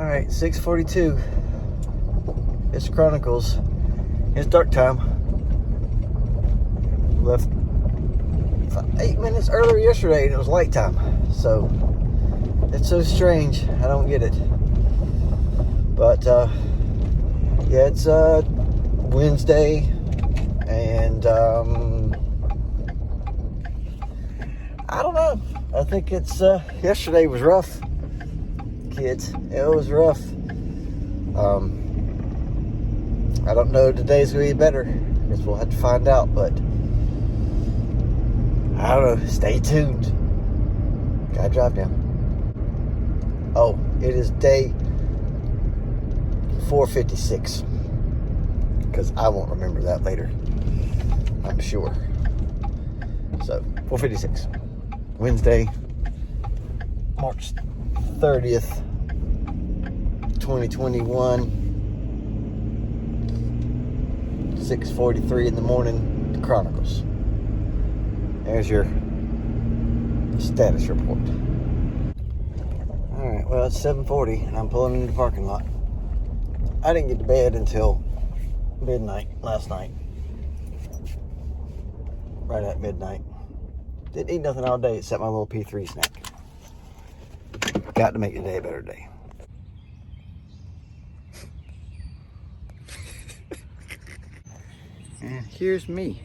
Alright, 6:42. It's Chronicles. It's dark time. Left 8 minutes earlier yesterday and it was light time. So, it's so strange. I don't get it. But, yeah, it's Wednesday. And, I don't know. I think it's, yesterday was rough. Kids, it was rough. I don't know today's gonna be better. Guess we'll have to find out, but I don't know. Stay tuned. Gotta drive now. Oh, it is day 456. Because I won't remember that later. I'm sure. So, 456. Wednesday, March 30th, 2021. 6:43 in the morning, Chronicles. There's your status report. Alright, well, it's 7:40 and I'm pulling into the parking lot. I didn't get to bed until midnight last night. Right at midnight. Didn't eat nothing all day except my little P3 snack. Got to make today a better day. And here's me.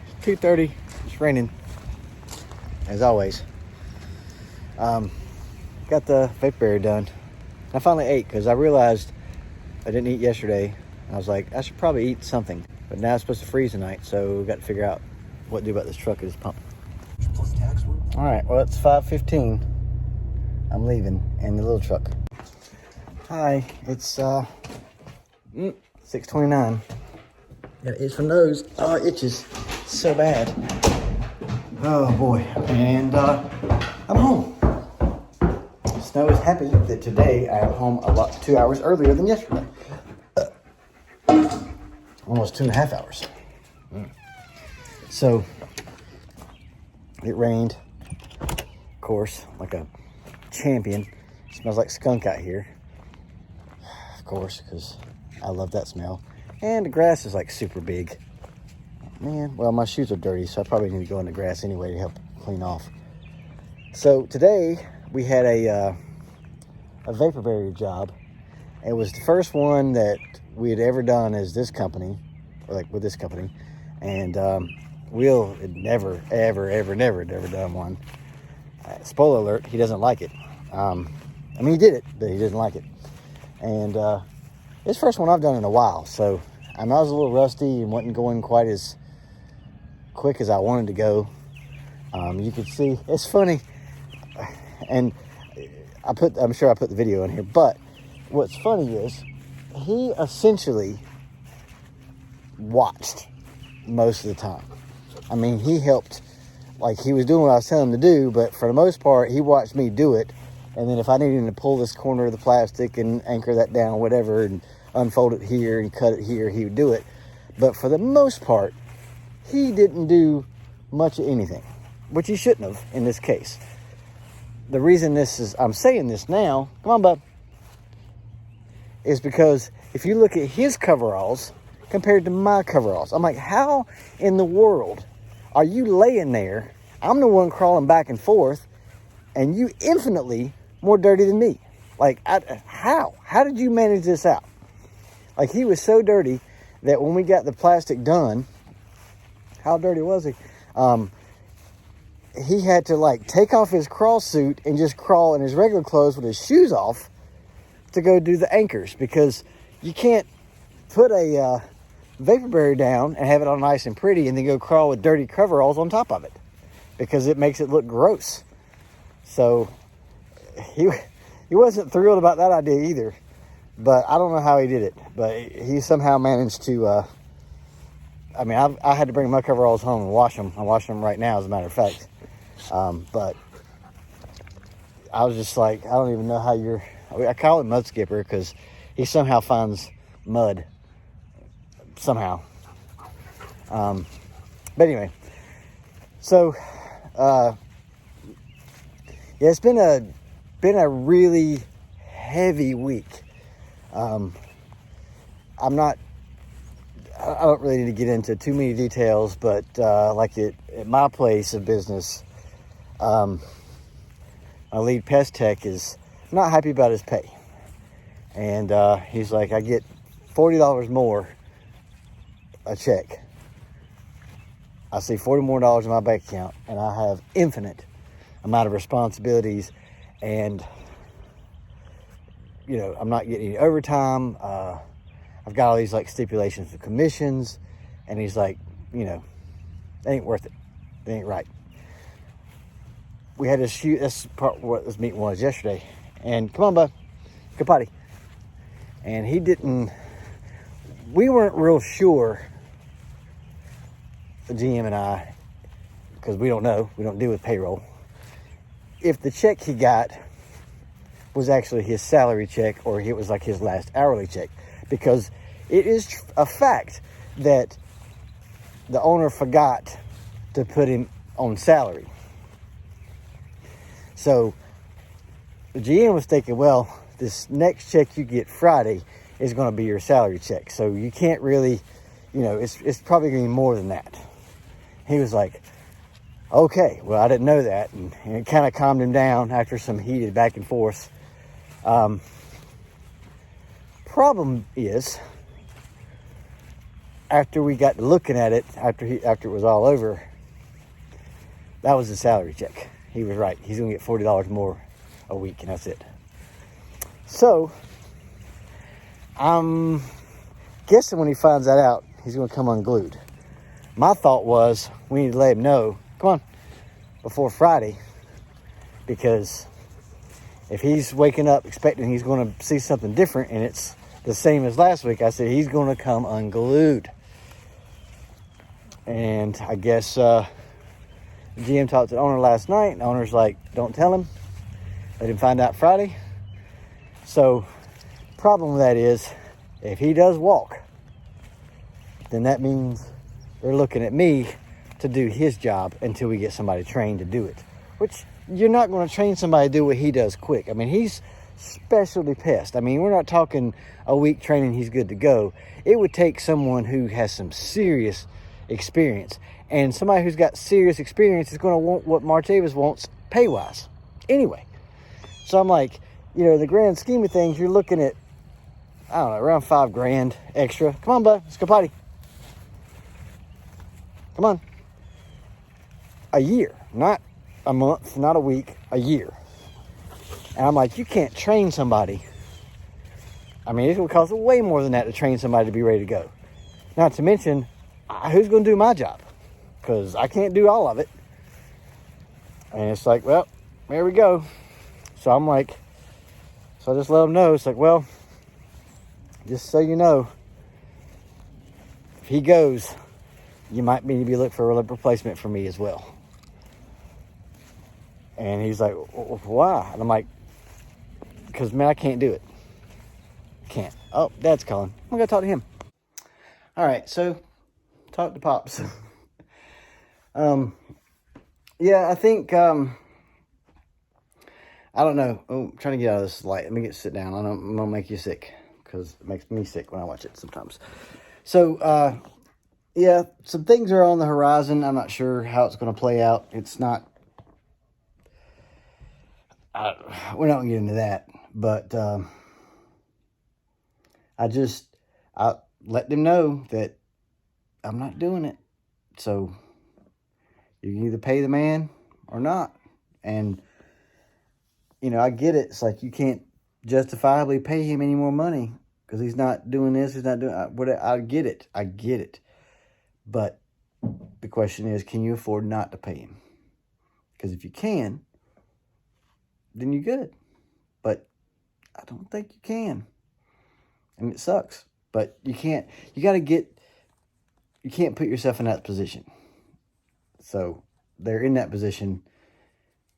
It's 2:30. It's raining, as always. Got the vapeberry done. I finally ate because I realized I didn't eat yesterday. I was like, I should probably eat something. But now it's supposed to freeze tonight, so we've got to figure out what to do about this truck and this pump. All right, well, it's 5:15. I'm leaving in the little truck. Hi, it's 6:29. Got an itch for nose. Oh, it itches so bad. Oh boy, and I'm home. Snow is happy that today I am home 2 hours earlier than yesterday. Almost 2.5 hours. So, it rained, of course, like a champion. It smells like skunk out here. Of course, because I love that smell. And the grass is like super big. Man, well, my shoes are dirty, so I probably need to go in the grass anyway to help clean off. So, today, we had a vaporberry job. It was the first one that we had ever done as this company, or like with this company, and Will had never done one. Spoiler alert, he doesn't like it. I mean, he did it, but he didn't like it. And it's the first one I've done in a while, so I was a little rusty and wasn't going quite as quick as I wanted to go. You could see, it's funny, and I'm sure I put the video in here, but what's funny is he essentially watched most of the time. I mean, he helped, like he was doing what I was telling him to do, but for the most part, he watched me do it. And then if I needed to pull this corner of the plastic and anchor that down, whatever, and unfold it here and cut it here, he would do it. But for the most part, he didn't do much of anything, which he shouldn't have in this case. The reason I'm saying this now, come on, bub, is because if you look at his coveralls compared to my coveralls, I'm like, how in the world are you laying there? I'm the one crawling back and forth, and you infinitely more dirty than me. Like, how? How did you manage this out? Like, he was so dirty that when we got the plastic done, how dirty was he? He had to, like, take off his crawl suit and just crawl in his regular clothes with his shoes off to go do the anchors, because you can't put a vaporberry down and have it all nice and pretty and then go crawl with dirty coveralls on top of it, because it makes it look gross. So he wasn't thrilled about that idea either, but I don't know how he did it, but he somehow managed to I mean, I had to bring my coveralls home and wash them. I'm washing them right now, as a matter of fact. But I was just like, I don't even know how you're I call him mudskipper because he somehow finds mud. Somehow. But anyway, so yeah, it's been a really heavy week. I don't really need to get into too many details, but like at my place of business, my lead pest tech is not happy about his pay. And he's like, I get $40 more a check. I see $40 more in my bank account, and I have infinite amount of responsibilities, and I'm not getting any overtime. I've got all these like stipulations for commissions, and he's like, it ain't worth it. It ain't right. We had this shoot. That's part of what this meeting was yesterday. And come on, bud, go potty. And he didn't. We weren't real sure, the GM and I, because we don't know. We don't deal with payroll. If the check he got was actually his salary check, or it was like his last hourly check, because it is a fact that the owner forgot to put him on salary. So the GM was thinking, well, this next check you get Friday is going to be your salary check. So you can't really, it's probably going to be more than that. He was like, okay, well, I didn't know that. And it kind of calmed him down after some heated back and forth. Problem is, after we got to looking at it, after it was all over, that was his salary check. He was right. He's going to get $40 more a week, and that's it. So, I'm guessing when he finds that out, he's going to come unglued. My thought was, we need to let him know, come on, before Friday, because if he's waking up expecting he's going to see something different and it's the same as last week, I said he's going to come unglued. And I guess the GM talked to the owner last night, and the owner's like, don't tell him, let him find out Friday. So problem with that is, if he does walk, then that means they're looking at me to do his job until we get somebody trained to do it, which you're not going to train somebody to do what he does quick. I mean, he's specialty pest. I mean, we're not talking a week training, he's good to go. It would take someone who has some serious experience, and somebody who's got serious experience is going to want what March Davis wants pay-wise anyway. So I'm like, the grand scheme of things, you're looking at, I don't know, around $5,000 extra. Come on, bud, let's go potty. Come on. A year, not a month, not a week, a year. And I'm like, you can't train somebody. I mean, it's going to cost way more than that to train somebody to be ready to go. Not to mention, who's going to do my job? Because I can't do all of it. And it's like, well, there we go. So I'm like, so I just let them know. It's like, well, just so you know, if he goes, you might need to be looking for a replacement for me as well. And he's like, why? And I'm like, because, man, I can't do it. Can't. Oh, Dad's calling. I'm going to talk to him. All right, so talk to Pops. Yeah, I think, I don't know. Oh, I'm trying to get out of this light. Let me sit down. I'm going to make you sick, because it makes me sick when I watch it sometimes. So, yeah, some things are on the horizon. I'm not sure how it's going to play out. It's not, we're not going to get into that, but I let them know that I'm not doing it. So you can either pay the man or not. And, I get it. It's like you can't justifiably pay him any more money because he's not doing this, he's not doing I get it. I get it. But the question is, can you afford not to pay him? Because if you can, then you're good. But I don't think you can. And it sucks. But you can't put yourself in that position. So they're in that position.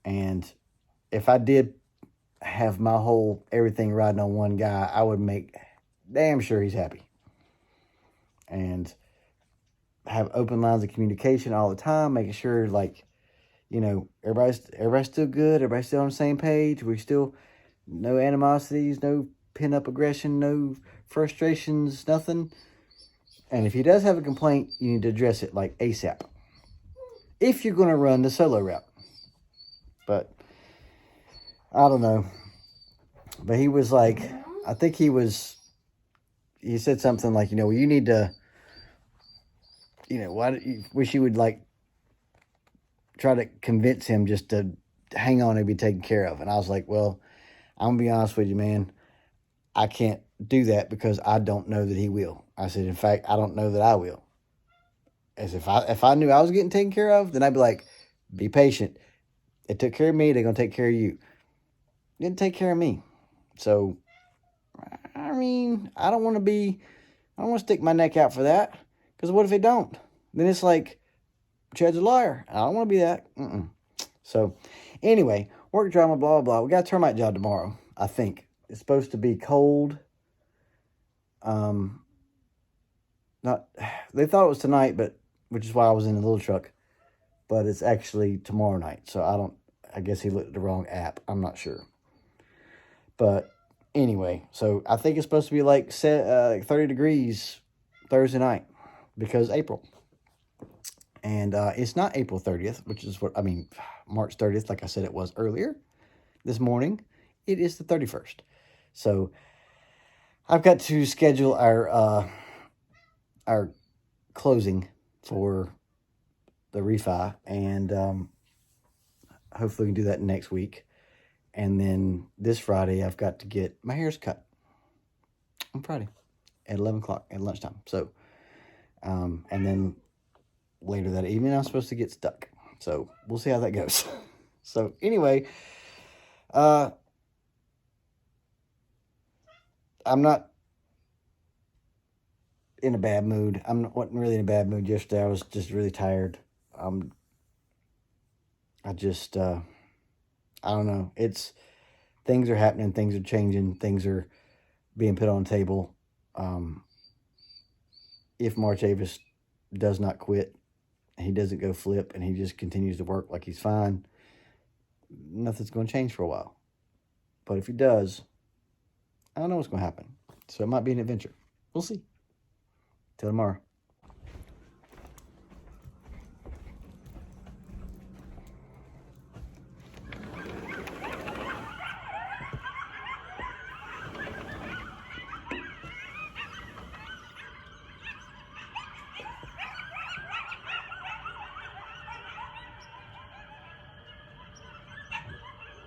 And if I did have my whole everything riding on one guy, I would make damn sure he's happy. And have open lines of communication all the time, making sure, like, you know, everybody's still good, everybody's still on the same page. We still, no animosities, no pin up aggression, no frustrations, nothing. And if he does have a complaint, you need to address it like ASAP. If you're going to run the solo route. But I don't know. But he was like, I think he said something like, you know, you need to, you know, why do you wish you would like try to convince him just to hang on and be taken care of. And I was like, well, I'm going to be honest with you, man. I can't do that because I don't know that he will. I said, in fact, I don't know that I will. As if I knew I was getting taken care of, then I'd be like, be patient. They took care of me. They're going to take care of you. Didn't take care of me. So, I mean, I don't want to stick my neck out for that. Because what if they don't? Then it's like, Chad's a liar. I don't want to be that. So, anyway, work drama, blah, blah, blah. We got a termite job tomorrow, I think. It's supposed to be cold. They thought it was tonight, which is why I was in the little truck. But it's actually tomorrow night. So I guess he looked at the wrong app. I'm not sure. But anyway, so I think it's supposed to be like 30 degrees Thursday night because April. And it's not April 30th, which is March 30th, like I said it was earlier this morning. It is the 31st. So I've got to schedule our closing for the refi, and hopefully we can do that next week. And then this Friday, I've got to get my hair's cut on Friday at 11 o'clock at lunchtime. So, and then later that evening, I'm supposed to get stuck. So we'll see how that goes. So anyway, I'm not in a bad mood. Wasn't really in a bad mood yesterday. I was just really tired. I don't know. Things are happening. Things are changing. Things are being put on the table. If March Avis does not quit, he doesn't go flip, and he just continues to work like he's fine, nothing's going to change for a while. But if he does, I don't know what's going to happen. So it might be an adventure. We'll see. Till tomorrow.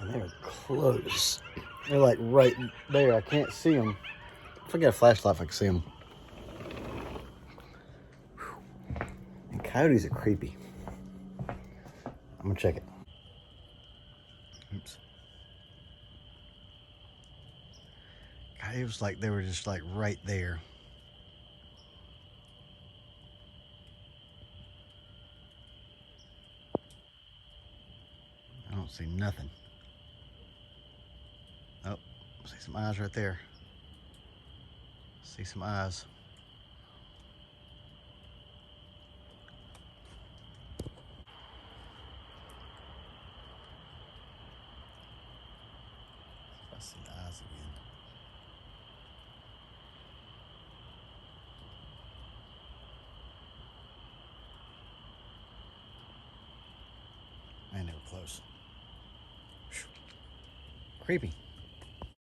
And they're close. They're like right there. I can't see them. If I get a flashlight, if I can see them. And coyotes are creepy. I'm going to check it. Oops. God, it was like they were just like right there. I don't see nothing. Oh, see some eyes right there. See some eyes. I see eyes again. Man, they were close. Whew. Creepy.